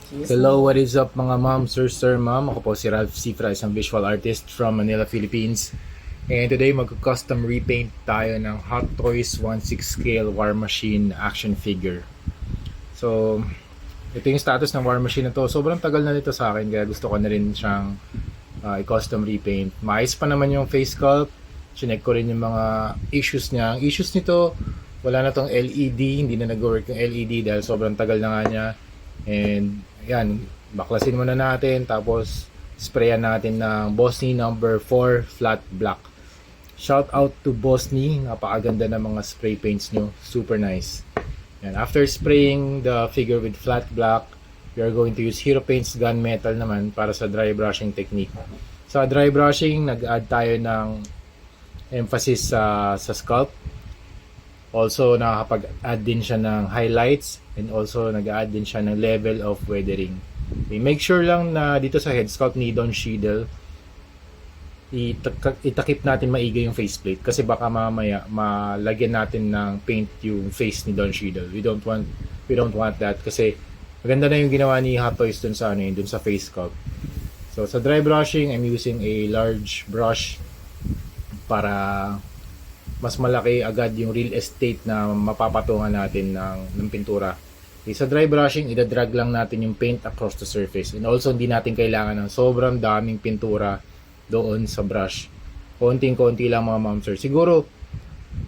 Cheers na. Hello, what is up mga ma'am, sir, ma'am? Ako po si Ralph Cifra, isang visual artist from Manila, Philippines. And today mag-custom repaint tayo ng Hot Toys 1/6 scale War Machine action figure. So, ito yung status ng War Machine na to. Sobrang tagal na nito sa akin kaya gusto ko na rin siyang i-custom repaint. Maayos pa naman yung face sculpt. Chinek ko rin yung mga issues niya. Ang issues nito, wala na tong LED, hindi na nag-work yung LED dahil sobrang tagal na nga niya. And yan, baklasin muna natin tapos sprayan natin ng Bosny number 4 flat black. Shout out to Bosny, napakaganda ng mga spray paints nyo, super nice. And after spraying the figure with flat black, we are going to use Hero Paints gunmetal naman para sa dry brushing technique. Sa dry brushing, nag-add tayo ng emphasis sa sculpt. Also, nakakapag-add din siya ng highlights and also nag-add din siya ng level of weathering. Okay, make sure lang na dito sa head sculpt ni Don Cheadle, itakip natin maigi yung faceplate kasi baka mamaya malagyan natin ng paint yung face ni Don Cheadle. We don't want that kasi maganda na yung ginawa ni Hot Toys dun sa dun sa face sculpt. So sa dry brushing, I'm using a large brush para mas malaki agad yung real estate na mapapatungan natin ng pintura. Okay, sa dry brushing, ida-drag lang natin yung paint across the surface. And also, hindi natin kailangan ng sobrang daming pintura doon sa brush. Konting-konti lang mga ma'am sir. Siguro,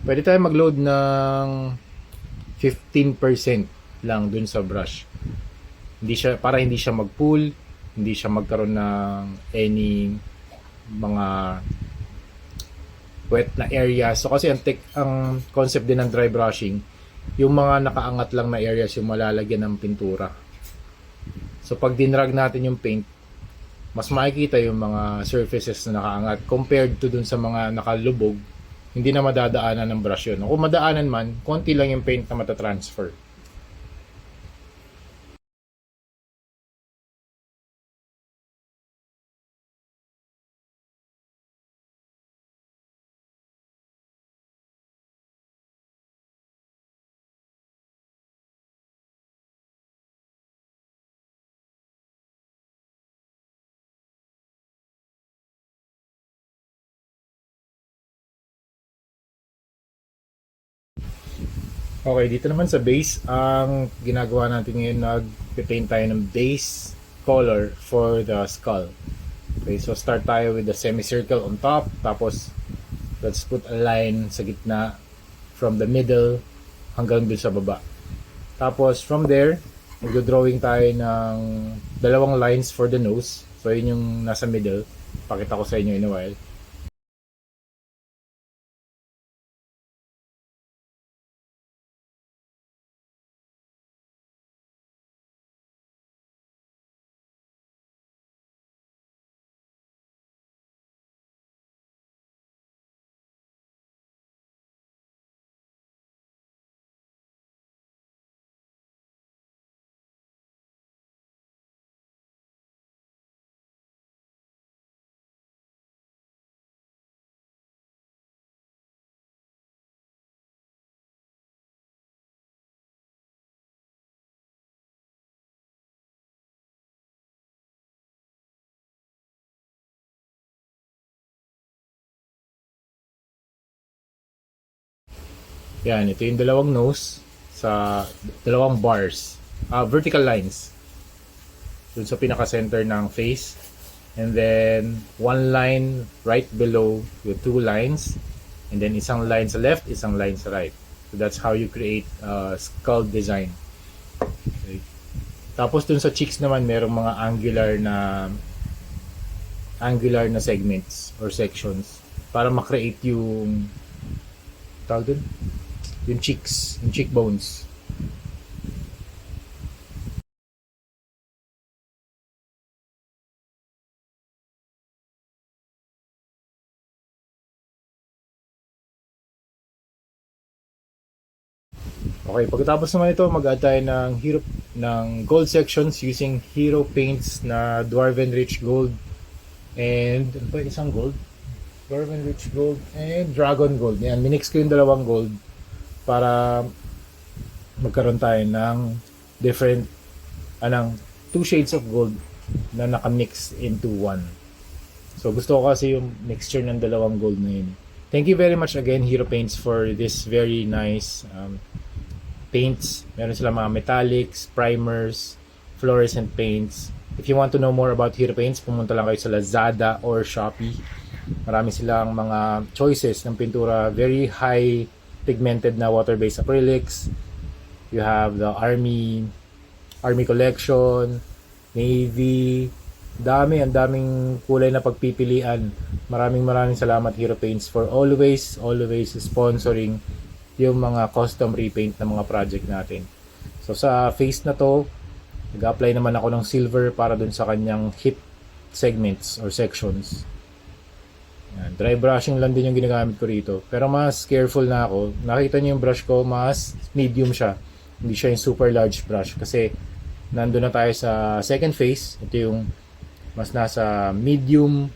pwede tayo mag-load ng 15% lang dun sa brush. Para hindi siya mag-pool, hindi siya magkaroon ng any mga wet na area. So kasi ang concept din ng dry brushing, yung mga nakaangat lang na areas yung malalagyan ng pintura. So pag dinrag natin yung paint, mas makikita yung mga surfaces na nakaangat compared to dun sa mga nakalubog, hindi na madadaanan ng brush yun. Kung madaanan man, konti lang yung paint na matatransfer. Okay, dito naman sa base, ang ginagawa natin ngayon, nag-paint tayo ng base color for the skull. Okay, so start tayo with the semicircle on top, tapos let's put a line sa gitna from the middle hanggang dun sa baba. Tapos from there, mag-drawing tayo ng dalawang lines for the nose. So yun yung nasa middle. Pakita ko sa inyo in a while. Yan, ito yung dalawang nose sa dalawang bars, vertical lines dun sa pinaka-center ng face. And then, one line right below with two lines. And then, isang line sa left, isang line sa right. So, that's how you create skull design. Okay. Tapos, dun sa cheeks naman, merong mga angular na segments or sections para ma-create yung tawag dun? Yung cheeks, yung cheekbones. Okay, pagkatapos naman ito, mag-add tayo ng gold sections using Hero Paints na Dwarven Rich Gold and ano ba isang gold? Dwarven Rich Gold and Dragon Gold. Yan, minix ko yung dalawang gold para magkaroon tayo ng different anong two shades of gold na nakamix into one. So gusto ko kasi yung mixture ng dalawang gold na yun. Thank you very much again Hero Paints for this very nice paints. Meron sila mga metallics, primers, fluorescent paints. If you want to know more about Hero Paints, pumunta lang kayo sa Lazada or Shopee. Marami silang mga choices ng pintura, very high pigmented na water-based acrylics. You have the Army collection, Navy, ang daming kulay na pagpipilian. Maraming salamat Hero Paints for always sponsoring yung mga custom repaint na mga project natin. So sa face na to, nag-apply naman ako ng silver para dun sa kanyang hip segments or sections. Yan. Dry brushing lang din yung ginagamit ko rito. Pero mas careful na ako. Nakita niyo yung brush ko, mas medium siya. Hindi siya yung super large brush. Kasi nandun na tayo sa second phase. Ito yung mas nasa medium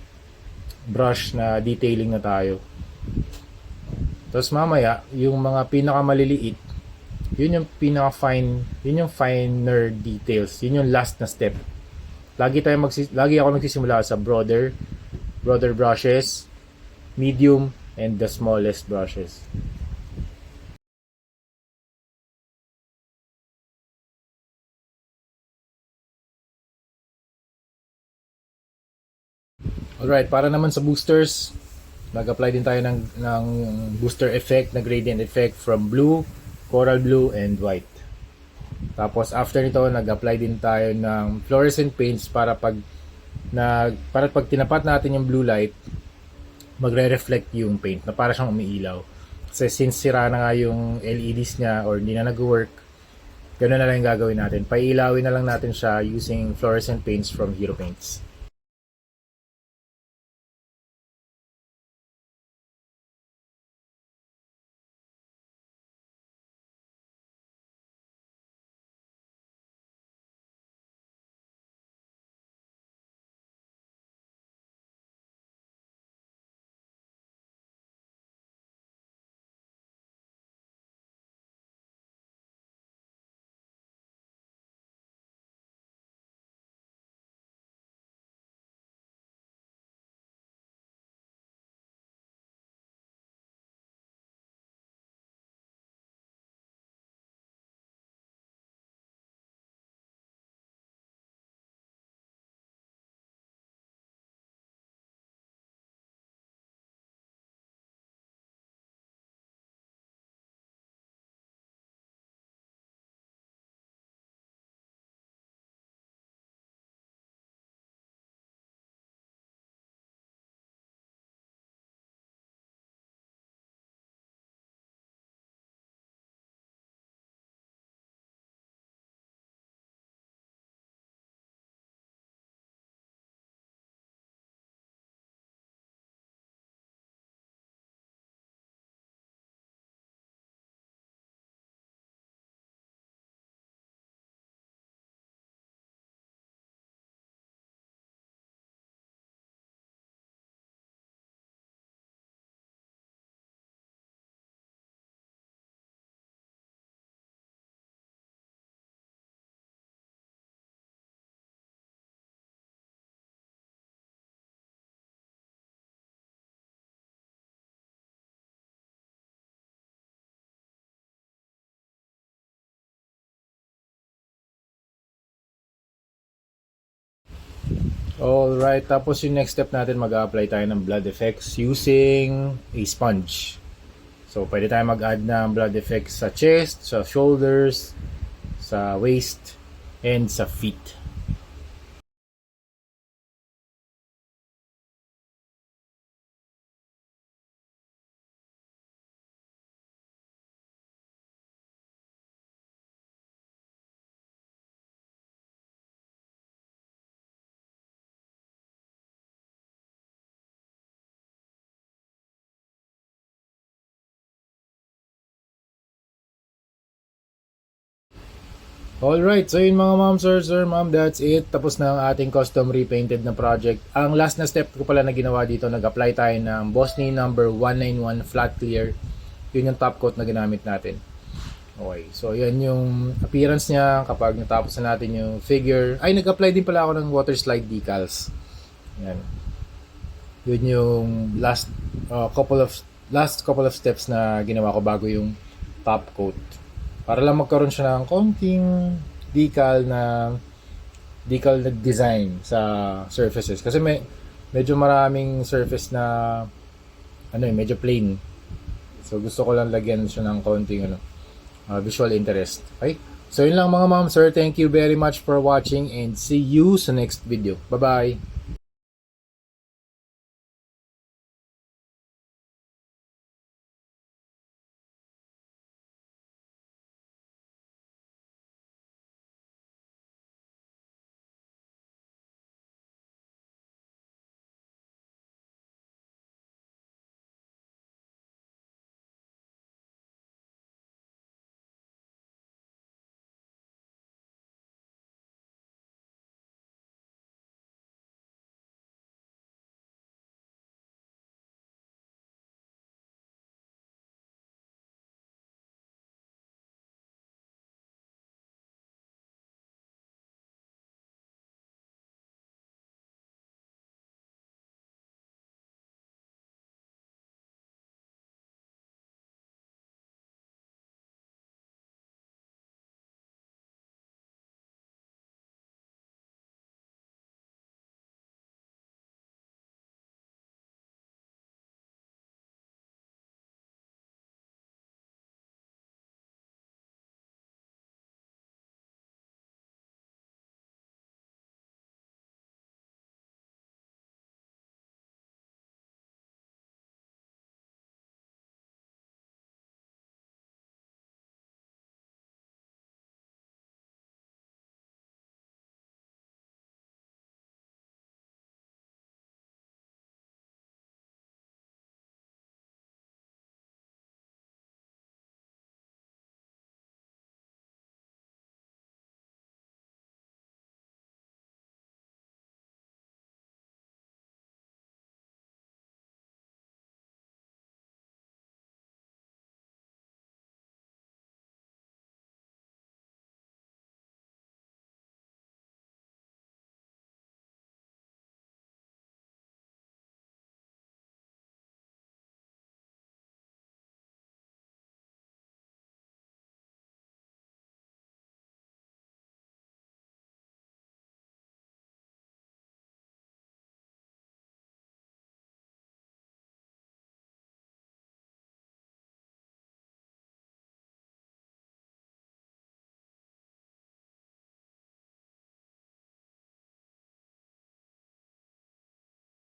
brush na detailing na tayo. Tapos mamaya, yung mga pinakamaliliit, yun yung pinaka-fine, yun yung finer details. Yun yung last na step. Lagi ako magsisimula sa broader brushes, medium, and the smallest brushes. Alright, para naman sa boosters, nag-apply din tayo ng booster effect, na gradient effect from blue, coral blue, and white. Tapos after nito, nag-apply din tayo ng fluorescent paints para pag tinapat natin yung blue light, magre-reflect yung paint na para siyang umiilaw. Kasi since sira na nga yung LEDs niya or hindi na nag-work, ganoon na lang yung gagawin natin. Paiilawin na lang natin siya using fluorescent paints from Hero Paints. Alright, tapos yung next step natin, mag-apply tayo ng blood effects using a sponge. So, pwede tayo mag-add ng blood effects sa chest, sa shoulders, sa waist, and sa feet. Alright, so yun mga ma'am, sir, ma'am, that's it. Tapos na ang ating custom repainted na project. Ang last na step ko pala na ginawa dito, nag-apply tayo ng Bosney number 191 flat clear. Yun yung top coat na ginamit natin. Okay, so yan yung appearance niya kapag natapos na natin yung figure. Ay, nag-apply din pala ako ng water slide decals. Yan. Yun yung last couple of steps na ginawa ko bago yung top coat. Para lang magkaroon siya ng konting decal na design sa surfaces. Kasi medyo maraming surface na medyo plain. So gusto ko lang lagyan siya ng konting visual interest. Okay? So yun lang mga ma'am, sir. Thank you very much for watching and see you sa next video. Bye-bye!